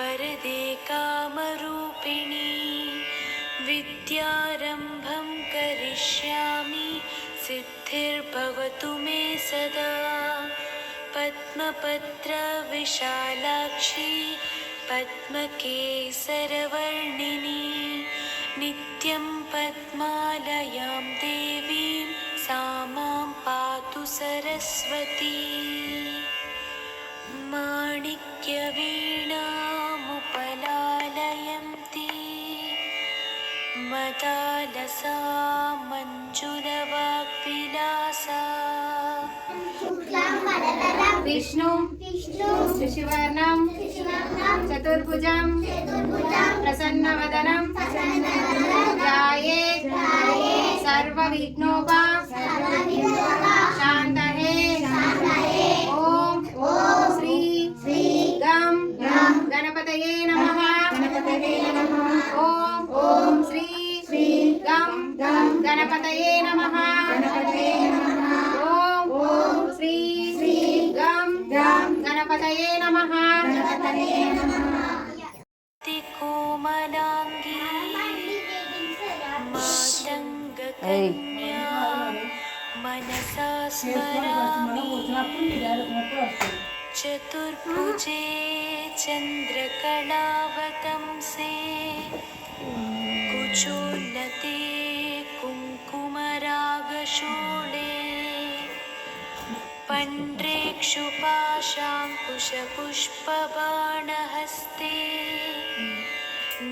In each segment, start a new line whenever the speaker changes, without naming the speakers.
वरदे कामरूपिणी विद्यारम्भं करिष्यामि सिद्धिर्भवतु मे सदा पद्मपत्रविशालाक्षी पद्मकेसरवर्णिनी नित्यं पद्मालयां देवीं सा मां पातु सरस्वती माणिक्यवीणामुपलालयन्ती मदालसा मञ्जुलवाग्विलासा
विष्णु शशिवर्णं चतुर्भुजं प्रसन्नवदनं ध्यायेत् सर्वविघ्नोपशान्तये। ओम श्री गं गणपतये नमः। ओम श्री गं गणपतये नमः। ओम श्री गं गणपतये नमः।
कोमलांगी मातंगकन्या मनसा स्मरामि चतुर्भुजे चन्द्रकलावतंसे कुचोन्नते कुङ्कुमरागशोणे पण्ड्रेक्षुपाशाङ्कुशपुष्पबाणहस्ते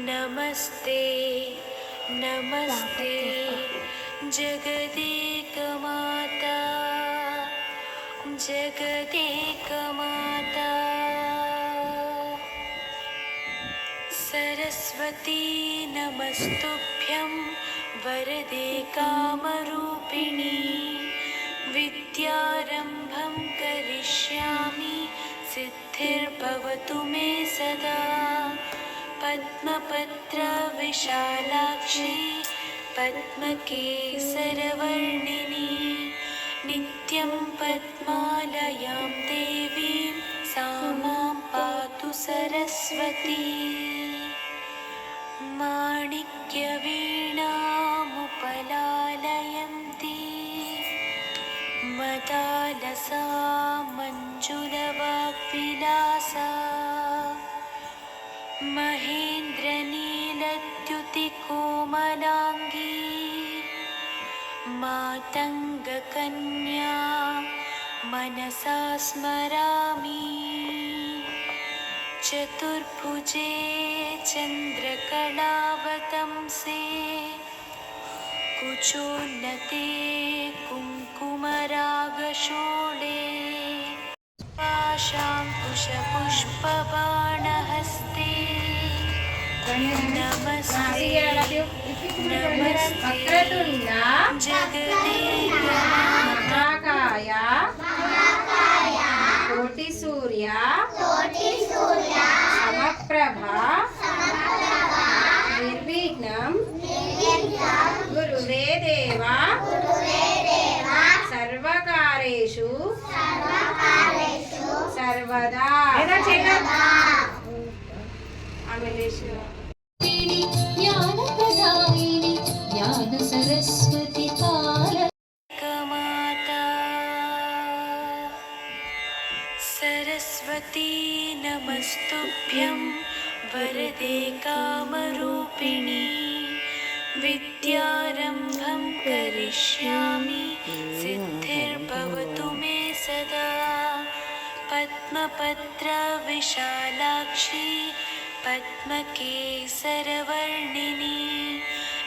नमस्ते नमस्ते जगदेकमाता जगदेकमाता सरस्वती नमस्तुभ्यं वरदे कामरूपिणी विद्यारम्भं करिष्यामि सिद्धिर्भवतु मे सदा पद्मपत्रविशालाक्षी पद्मकेसरवर्णिनी नित्यं पद्मालयां देवीं सा मां पातु सरस्वती माणिक्यवीणामुपलालयन्ती मदालसा मञ्जुलवाग्विलासा महेन्द्रनीलद्युतिकोमलाङ्गी मातङ्गकन्या मनसा स्मरामि चतुर्भुजे चन्द्रकलावतंसे कुचोन्नते कुङ्कुमरागशोणे पाशाङ्कुशपुष्पबाणहस्ते नमस्ते नमस्ते
महाकाय कोटिसूर्य समप्रभा निर्विघ्नं गुरुवे देवा सर्वकारेषु सर्वदा
ज्ञानप्रदायिनी ज्ञान सरस्वती कालकमाता सरस्वती नमस्तुभ्यं वरदे कामरूपिणी विद्यारम्भं करिष्यामि सिद्धिर्भवतु मे सदा पद्मपत्रविशालाक्षी पद्मकेसरवर्णिनी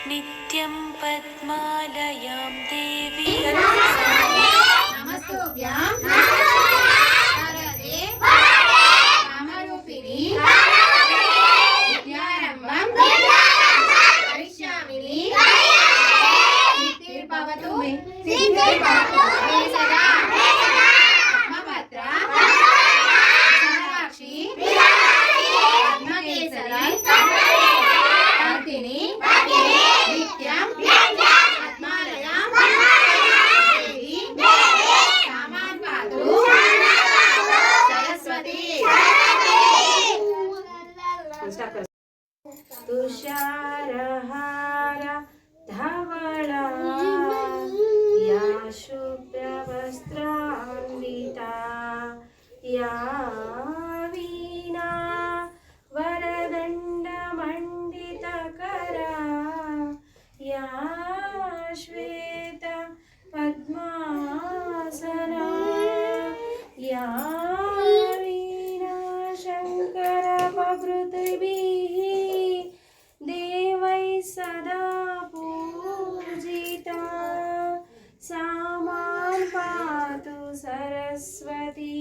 नित्यं पद्मालयां देवी
नमस्तुभ्यां वरदे कामरूपिणी विद्यारम्भं करिष्यामि सिद्धिर्भवतु मे सदा पद्मपत्र विशालाक्षी पद्मकेसरी नित्यं पद्मालयां देवी सा मां पातु तुषारहार धवला या शुभ्रवस्त्रान्विता या वीणा वरदण्डमण्डितकरा या श्वेत पद्मासना या वीणा शङ्करपभृतिभिः देवैः सदा पूजिता सा मां पातु सरस्वती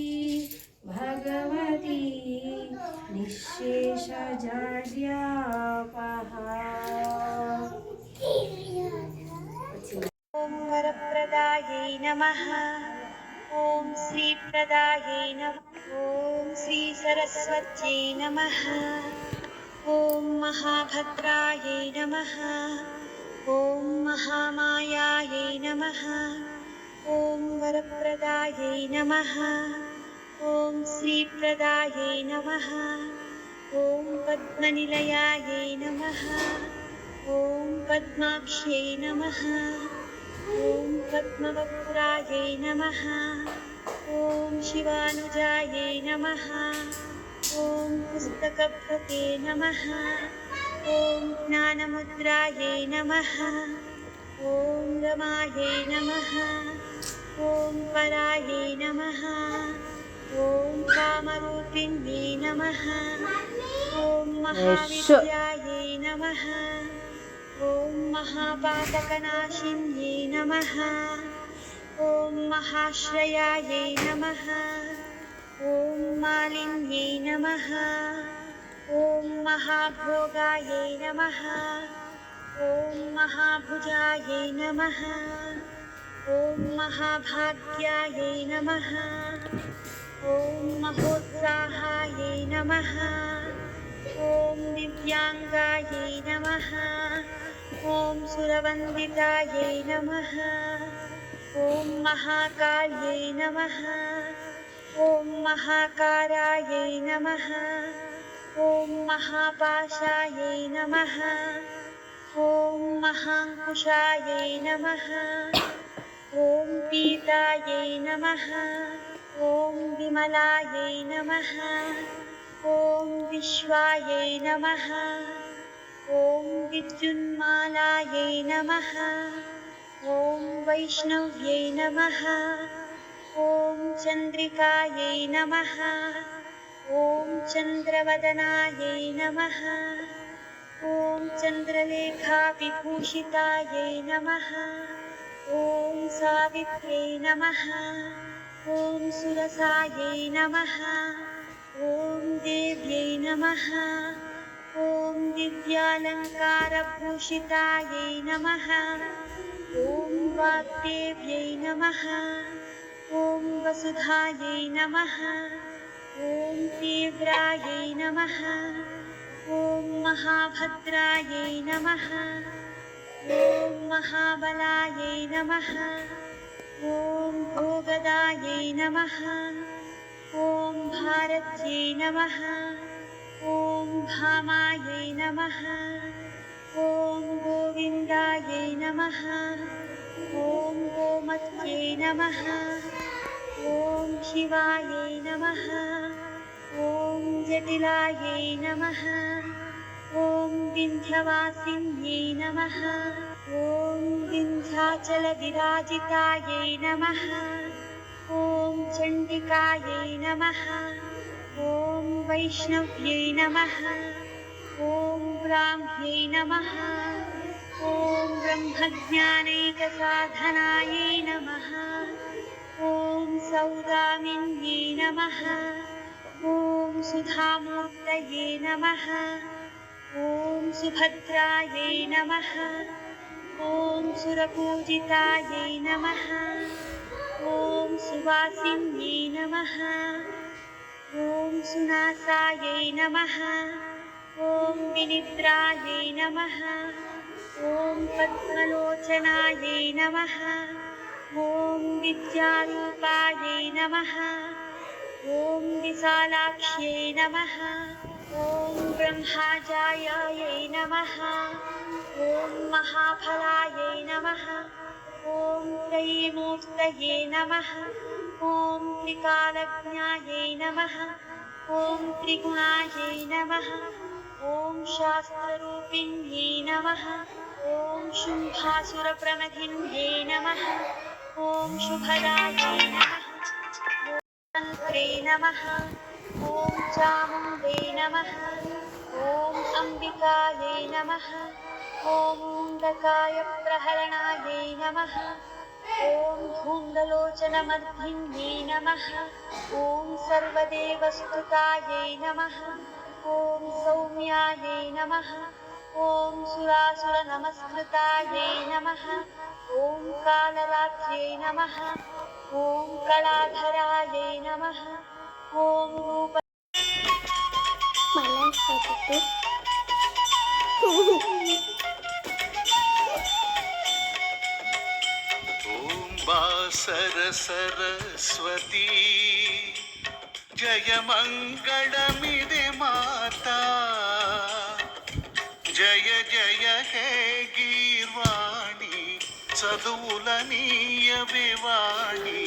भगवती निःशेषजाड्यापहा।
ॐ वरप्रदायै नमः। ॐ श्रीप्रदायै नमः। ॐ श्रीसरस्वत्यै नमः। ॐ महाभद्रायै नमः। ॐ महामायायै नमः। ॐ वरप्रदायै नमः। ॐ श्रीप्रदायै नमः। ॐ पद्मनिलयायै नमः। ॐ पद्माक्ष्यै नमः। ॐ पद्मवक्त्रायै नमः। ॐ शिवानुजायै नमः। ॐ पुस्तकभृते नमः। ॐ ज्ञानमुद्रायै नमः। ॐ रमायै नमः। ॐ परायै नमः। ॐ कामरूपिण्यै नमः। ॐ महाविद्यायै नमः। ॐ महापातकनाशिन्यै नमः। ॐ महाश्रयायै नमः। ॐ मालिन्यै नमः। ॐ महाभोगायै नमः। ॐ महाभुजायै नमः। ॐ महाभाग्यायै नमः। ॐ महोत्साहायै नमः। ॐ दिव्याङ्गायै नमः। ॐ सुरवन्दितायै नमः। ॐ महाकाल्यै नमः। ॐ महाकारायै नमः। ॐ महापाशायै नमः। ॐ महाङ्कुशायै नमः। ॐ पीतायै नमः। ॐ विमलायै नमः। ॐ विश्वायै नमः। ॐ विद्युन्मालायै नमः। ॐ वैष्णव्यै नमः। ॐ चन्द्रिकायै नमः। ॐ चन्द्रवदनायै नमः। ॐ चन्द्रलेखाविभूषितायै नमः। ॐ सावित्र्यै नमः। ॐ सुरसायै नमः। ॐ देव्यै नमः। ॐ दिव्यालङ्कारभूषितायै नमः। ॐ वाग्देव्यै नमः। ॐ वसुधायै नमः। ॐ तीव्रायै नमः। ॐ महाभद्रायै नमः। ॐ महाबलायै नमः। ॐ भोगदायै नमः। ॐ भारत्यै नमः। ॐ भामायै नमः। ॐ गोविन्दायै नमः। ॐ गोमत्यै नमः। ॐ शिवायै नमः। ॐ जटिलायै नमः। ॐ विन्ध्यवासिन्यै नमः। ॐ विन्ध्याचलविराजितायै नमः। ॐ चण्डिकायै नमः। ॐ वैष्णव्यै नमः। ॐ ब्राह्म्यै नमः। ॐ ब्रह्मज्ञानैकसाधनायै नमः। ॐ सौदामिन्यै नमः। ॐ सुधामूर्तये नमः। ॐ सुभद्रायै नमः। ॐ सुरपूजितायै नमः। ॐ सुवासिन्यै नमः। ॐ सुनासायै नमः। ॐ विनिद्रायै नमः। ॐ पद्मलोचनायै नमः। ॐ विद्यारूपायै नमः। ॐ विशालाक्ष्यै नमः। ॐ ब्रह्माजायायै नमः ॐ महाफलायै नमः ॐ त्रयीमूर्तये नमः ॐ त्रिकालज्ञायै नमः ॐ त्रिगुणायै नमः ॐ शास्त्ररूपिण्यै नमः ॐ शुम्भासुरप्रमथिन्यै नमः ॐ शुभदायै नमः तन्त्रे नमः ॐ चामुण्डे नमः ॐ अम्बिकायै नमः ॐ मुण्डकायप्रहरणायै नमः ॐ धूम्रलोचनमर्धिन्यै नमः ॐ सर्वदेवस्तुतायै नमः ॐ सौम्यायै नमः ॐ सुरासुरनमस्कृतायै नमः ॐ कालरात्र्यै नमः ॐ कलाधरायै नमः ॐ रूप
मला सांगतो
ॐ वासर सरस्वती जय मङ्गलमिदे माता जय जय हे गीर्वाणी चदुवुलनीय विवाणी